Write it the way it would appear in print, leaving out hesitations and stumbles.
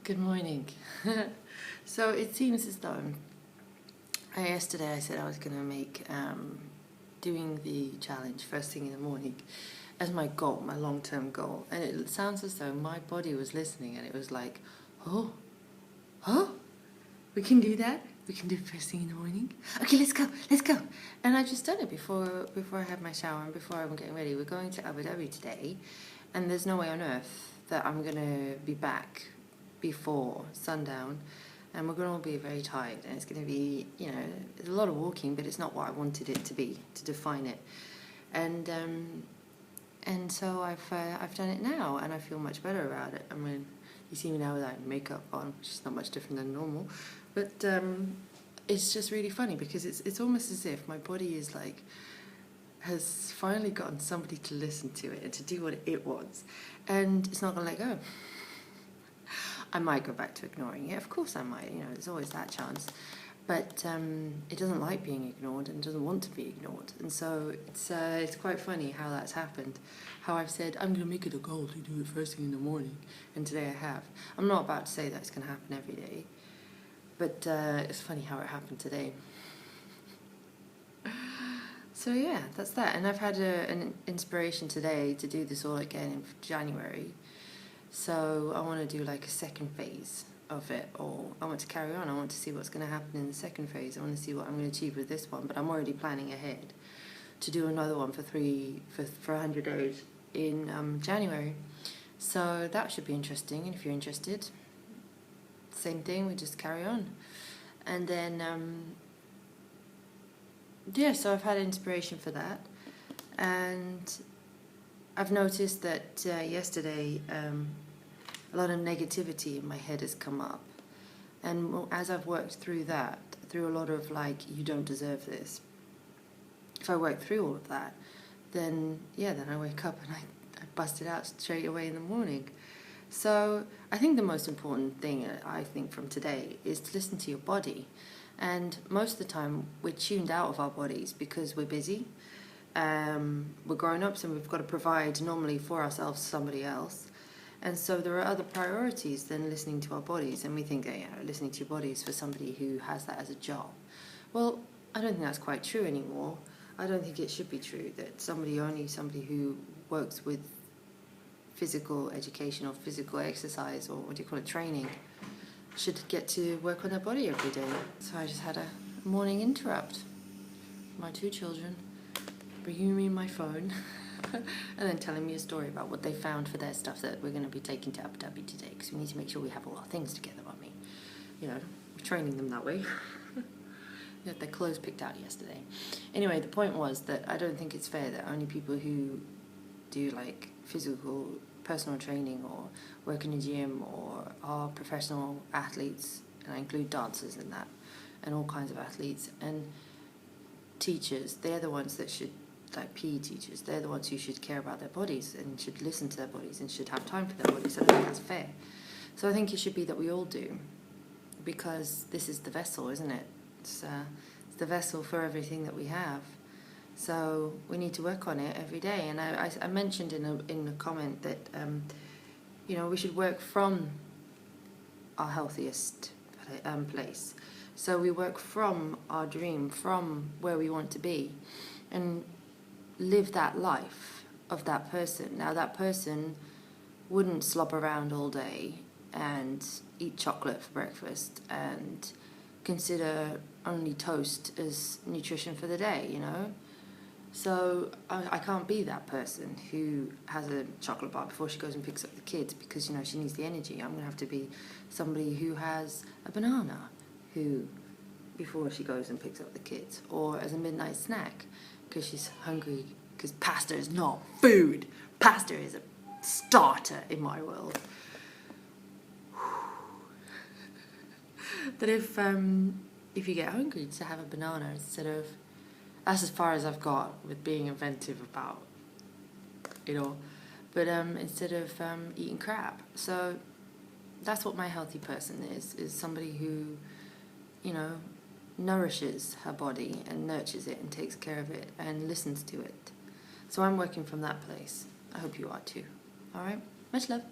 Good morning. So it seems as though yesterday I said I was going to make doing the challenge first thing in the morning as my goal, my long-term goal. And it sounds as though my body was listening and it was like, oh, we can do that? We can do it first thing in the morning? Okay, let's go. And I just done it before I had my shower and before I'm getting ready. We're going to Abu Dhabi today and there's no way on earth that I'm going to be back before sundown, and we're going to all be very tired, and it's going to be, there's a lot of walking, but it's not what I wanted it to be, to define it. And so I've done it now, and I feel much better about it. I mean, you see me now without makeup on, which is not much different than normal, but it's just really funny because it's almost as if my body is like, has finally gotten somebody to listen to it and to do what it wants, and it's not going to let go. I might go back to ignoring it. Of course I might, there's always that chance. But it doesn't like being ignored and doesn't want to be ignored. And so it's quite funny how that's happened. How I've said, I'm going to make it a goal to do it first thing in the morning. And today I have. I'm not about to say that it's going to happen every day. But it's funny how it happened today. So yeah, that's that. And I've had an inspiration today to do this all again in January. So I want to do like a second phase of it, or I want to carry on. I want to see what's going to happen in the second phase. I want to see what I'm going to achieve with this one, but I'm already planning ahead to do another one for 100 days in January. So that should be interesting, and if you're interested, same thing, we just carry on. And then, so I've had inspiration for that, and I've noticed that yesterday a lot of negativity in my head has come up, and as I've worked through that, through a lot of like, you don't deserve this, if I work through all of that, then I wake up and I bust it out straight away in the morning. So I think the most important thing I think from today is to listen to your body, and most of the time we're tuned out of our bodies because we're busy. We're grown-ups and we've got to provide normally for ourselves somebody else, and so there are other priorities than listening to our bodies, and we think that listening to your body is for somebody who has that as a job. Well, I don't think that's quite true anymore. I don't think it should be true that somebody who works with physical education or physical exercise, or what do you call it, training, should get to work on their body every day. So I just had a morning interrupt. My two children bringing me my phone and then telling me a story about what they found for their stuff that we're going to be taking to Abu Dhabi today, because we need to make sure we have all our things together. We're training them that way. They had their clothes picked out yesterday. Anyway, the point was that I don't think it's fair that only people who do like physical personal training or work in a gym or are professional athletes, and I include dancers in that, and all kinds of athletes, and teachers, they're the ones that should, like PE teachers, they're the ones who should care about their bodies and should listen to their bodies and should have time for their bodies. I don't think that's fair. So I think it should be that we all do, because this is the vessel, isn't it? It's the vessel for everything that we have. So we need to work on it every day. And I mentioned in a comment that we should work from our healthiest place. So we work from our dream, from where we want to be, and live that life of that person. Now that person wouldn't slop around all day and eat chocolate for breakfast and consider only toast as nutrition for the day, So I can't be that person who has a chocolate bar before she goes and picks up the kids because, she needs the energy. I'm going to have to be somebody who has a banana before she goes and picks up the kids, or as a midnight snack because she's hungry, because pasta is not food. Pasta is a starter in my world. That if you get hungry, to have a banana instead of, that's as far as I've got with being inventive about it all, but instead of eating crap. So that's what my healthy person is somebody who, nourishes her body and nurtures it and takes care of it and listens to it. So I'm working from that place. I hope you are too. All right? Much love.